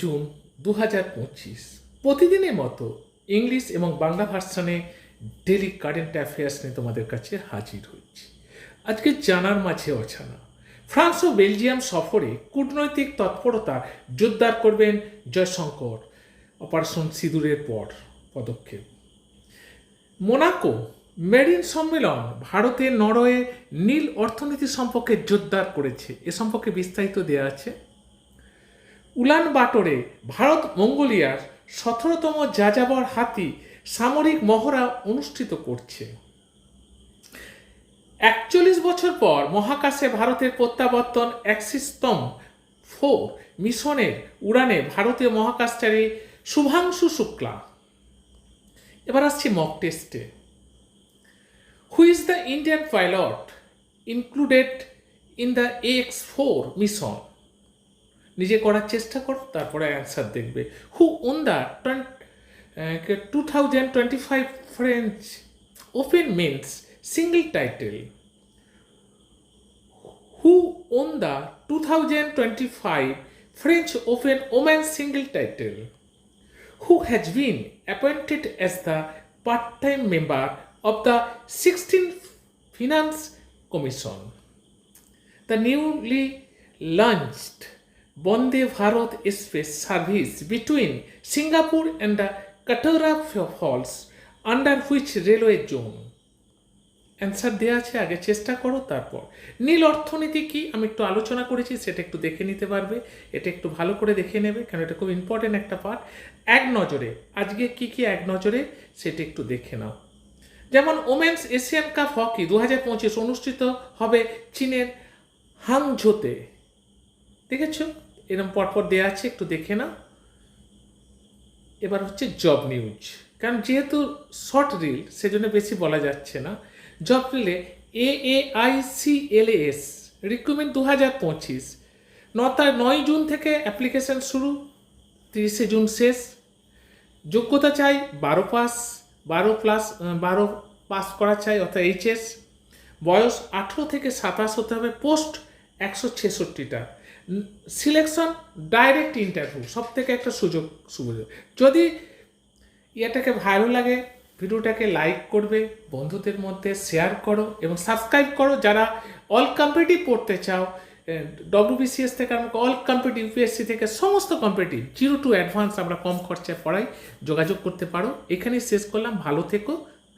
June 2025 প্রতিদিনের মতো English এবং বাংলা ভার্সনে ডেলি কারেন্ট অ্যাফেয়ার্স নিয়ে তোমাদের কাছে হাজির হচ্ছি। আজকে জানার মাঝে অজানা ফ্রান্স ও বেলজিয়াম সফরে কূটনৈতিক তৎপরতা জোরদার করবেন জয়শঙ্কর, অপারেশন সিঁদুরের পর পদক্ষেপ। মোনাকো মেরিন সম্মেলন ভারতের নরওয়ে নীল অর্থনীতি সম্পর্কে জোরদার করেছে, এ সম্পর্কে বিস্তারিত দেওয়া আছে। উলান বাটরে ভারত মঙ্গোলিয়ার 17তম যাযাবর হাতি সামরিক মহড়া অনুষ্ঠিত করছে। 41 বছর পর মহাকাশে ভারতের প্রত্যাবর্তন অ্যাক্সিস-তম 4 মিশনের উড়ানে ভারতীয় মহাকাশচারী শুভাংশু শুক্লা। এবার আসছি মক টেস্টে। Who is the Indian pilot included in the AX4 mission? নিজে করার চেষ্টা করো, তারপরে অ্যান্সার দেখবে। Who won the 2025 French Open men's single title? Who won the 2025 French Open women single title? Who has been appointed as the part-time member of the 16th Finance Commission? The newly launched Vande Bharat Express service between Singapore and the Katara falls under which railway zone? Answer দেওয়া আছে, আগে চেষ্টা করো তারপর। নীল অর্থনীতি কি আমি একটু আলোচনা করেছি, সেটা একটু দেখে নিতে পারবে। এটা একটু ভালো করে দেখে নেবে, কারণ এটা খুব ইম্পর্টেন্ট একটা পার্ট। এক নজরে আজকে কি কি এক নজরে সেটা একটু দেখে নাও। যেমন ওমেন্স এশিয়ান কাপ হকি 2025 অনুষ্ঠিত হবে চীনের হাংঝোতে। দেখেছ, এরকম পরপর দেওয়া আছে, একটু দেখে নাও। এবার হচ্ছে জব নিউজ, কারণ যেহেতু শর্ট রিল সেজন্য বেশি বলা যাচ্ছে না। Job relay AAICLAS recruitment 2025 9 June থেকে অ্যাপ্লিকেশন শুরু, 30 জুন শেষ। যোগ্যতা চাই 12 পাস করা চাই, অর্থাৎ HS। বয়স 18 থেকে 27 হতে হবে। পোস্ট 166টা। সিলেকশন ডাইরেক্ট ইন্টারভিউ, সব থেকে একটা সুযোগ। যদি এটাকে ভালো লাগে ভিডিওটাকে লাইক করবে, বন্ধুদের মধ্যে শেয়ার করো এবং সাবস্ক্রাইব করো। যারা অল কম্পিটিটিভ পড়তে চাও, WBCS থেকে আমাকে অল কম্পিটিটিভ, UPSC থেকে সমস্ত কম্পিটিটিভ 0 to অ্যাডভান্স আমরা কম খরচায় পড়াই, যোগাযোগ করতে পারো। এখানেই শেষ করলাম, ভালো থেকো।